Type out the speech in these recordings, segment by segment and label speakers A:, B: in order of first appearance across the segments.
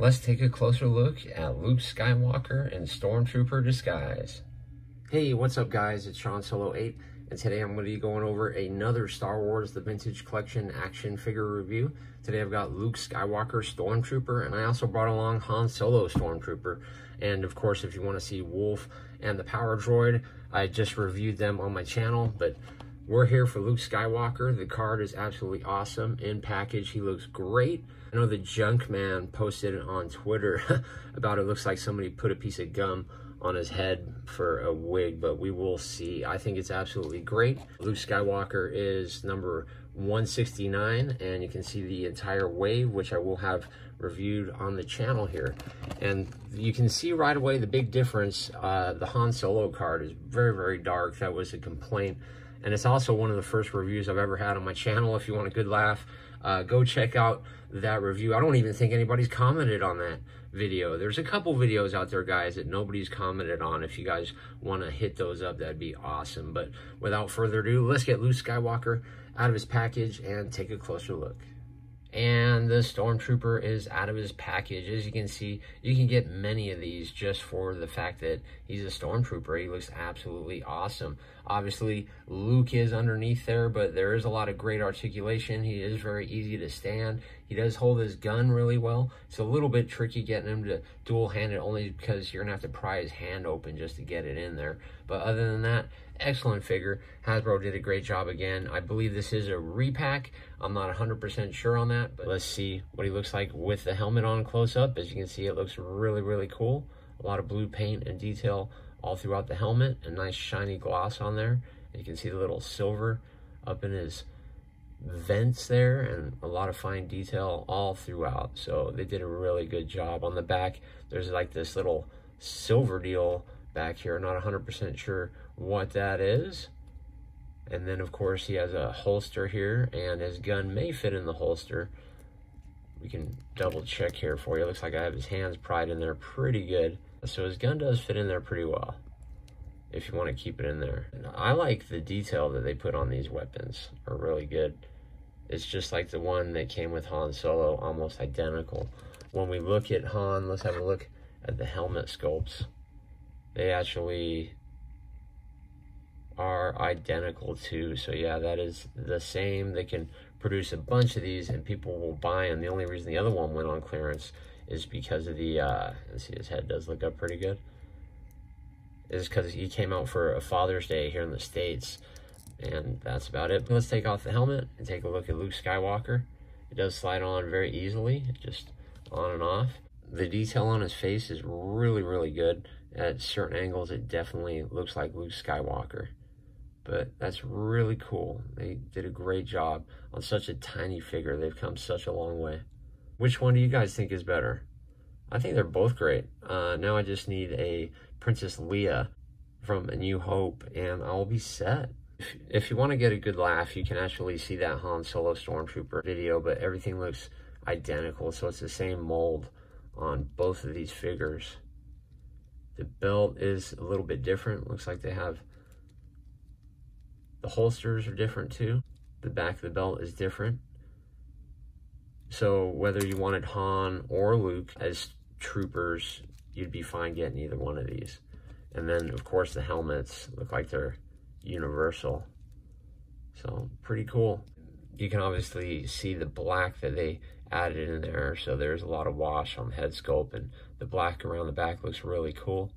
A: Let's take a closer look at Luke Skywalker and Stormtrooper Disguise. Hey, what's up guys? It's Sean Solo 8, and today I'm going to be going over another Star Wars The Vintage Collection action figure review. Today I've got Luke Skywalker Stormtrooper, and I also brought along Han Solo Stormtrooper. And of course, if you want to see Wolf and the Power Droid, I just reviewed them on my channel, but we're here for Luke Skywalker. The card is absolutely awesome. In package, he looks great. I know the Junk Man posted on Twitter about it looks like somebody put a piece of gum on his head for a wig, but we will see. I think it's absolutely great. Luke Skywalker is number 169, and you can see the entire wave, which I will have reviewed on the channel here. And you can see right away the big difference. The Han Solo card is very, very dark. That was a complaint. And it's also one of the first reviews I've ever had on my channel. If you want a good laugh, go check out that review. I don't even think anybody's commented on that video. There's a couple videos out there, guys, that nobody's commented on. If you guys want to hit those up, that'd be awesome. But without further ado, let's get Luke Skywalker out of his package and take a closer look. And the Stormtrooper is out of his package. As you can see, you can get many of these just for the fact that he's a Stormtrooper. He looks absolutely awesome. Obviously, Luke is underneath there, but there is a lot of great articulation. He is very easy to stand. He does hold his gun really well. It's a little bit tricky getting him to dual-hand it, only because you're going to have to pry his hand open just to get it in there. But other than that, excellent figure. Hasbro did a great job again. I believe this is a repack. I'm not 100% sure on that, but let's see what he looks like with the helmet on close up. As you can see, it looks really, really cool. A lot of blue paint and detail all throughout the helmet. A nice shiny gloss on there. And you can see the little silver up in his vents there, and a lot of fine detail all throughout. So they did a really good job. On the back, there's like this little silver deal back here. Not 100% sure what that is. And then of course he has a holster here, and his gun may fit in the holster. We can double check here for you. It looks like I have his hands pried in there pretty good. So his gun does fit in there pretty well if you want to keep it in there. And I like the detail that they put on these weapons, are really good. It's just like the one that came with Han Solo, almost identical. When we look at Han, let's have a look at the helmet sculpts. They actually are identical too. So yeah, that is the same. They can produce a bunch of these and people will buy them. The only reason the other one went on clearance is because of the, let's see, his head does look up pretty good. Is because he came out for a Father's Day here in the States. And that's about it. Let's take off the helmet and take a look at Luke Skywalker. It does slide on very easily, just on and off. The detail on his face is really, really good. At certain angles, it definitely looks like Luke Skywalker. But that's really cool. They did a great job on such a tiny figure. They've come such a long way. Which one do you guys think is better? I think they're both great. Now I just need a Princess Leia from A New Hope, and I'll be set. If you want to get a good laugh, you can actually see that Han Solo Stormtrooper video, but everything looks identical, so it's the same mold on both of these figures. The belt is a little bit different. Looks like they have, the holsters are different too. The back of the belt is different. So whether you wanted Han or Luke as troopers, you'd be fine getting either one of these. And then of course the helmets look like they're universal. So pretty cool. You can obviously see the black that they added in there, so there's a lot of wash on the head sculpt, and the black around the back looks really cool.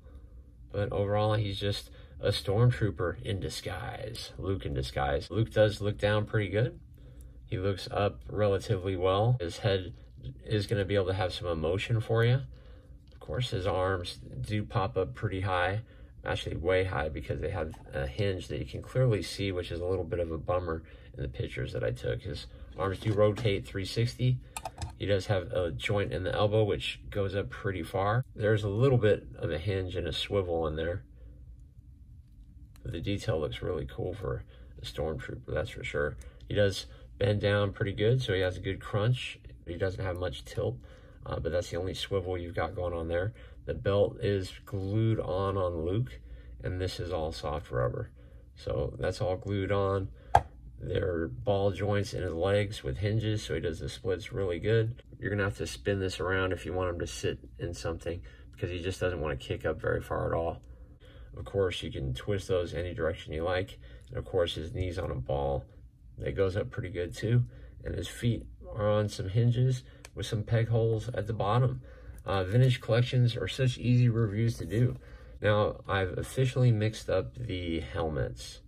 A: But overall, he's just a Stormtrooper in disguise. Luke in disguise. Luke does look down pretty good. He looks up relatively well. His head is going to be able to have some emotion for you. Of course, his arms do pop up pretty high. Actually way high, because they have a hinge that you can clearly see, which is a little bit of a bummer in the pictures that I took. His arms do rotate 360. He does have a joint in the elbow which goes up pretty far. There's a little bit of a hinge and a swivel in there. But the detail looks really cool for a Stormtrooper, that's for sure. He does bend down pretty good, so he has a good crunch. He doesn't have much tilt, but that's the only swivel you've got going on there. The belt is glued on Luke, and this is all soft rubber. So that's all glued on. There are ball joints in his legs with hinges, so he does the splits really good. You're gonna have to spin this around if you want him to sit in something, because he just doesn't want to kick up very far at all. Of course, you can twist those any direction you like. And of course, his knee's on a ball that goes up pretty good too. And his feet are on some hinges with some peg holes at the bottom. Vintage collections are such easy reviews to do. Now, I've officially mixed up the helmets.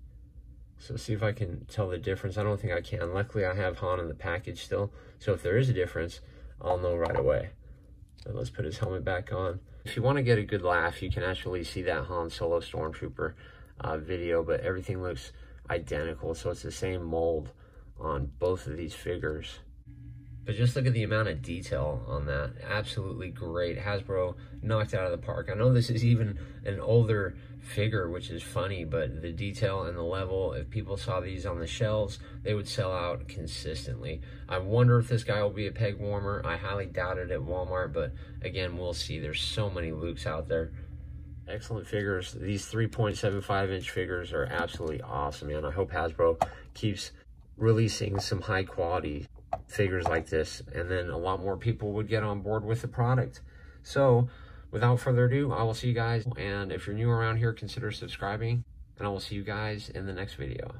A: So see if I can tell the difference. I don't think I can. Luckily, I have Han in the package still. So if there is a difference, I'll know right away. So let's put his helmet back on. If you want to get a good laugh, you can actually see that Han Solo Stormtrooper video, but everything looks identical. So it's the same mold on both of these figures. But just look at the amount of detail on that. Absolutely great. Hasbro knocked it out of the park. I know this is even an older figure, which is funny, but the detail and the level, if people saw these on the shelves, they would sell out consistently. I wonder if this guy will be a peg warmer. I highly doubt it at Walmart, but again, we'll see. There's so many Lukes out there. Excellent figures. These 3.75-inch figures are absolutely awesome, man. I hope Hasbro keeps releasing some high quality figures like this, and then a lot more people would get on board with the product. So without further ado, I will see you guys, and if you're new around here, consider subscribing, and I will see you guys in the next video.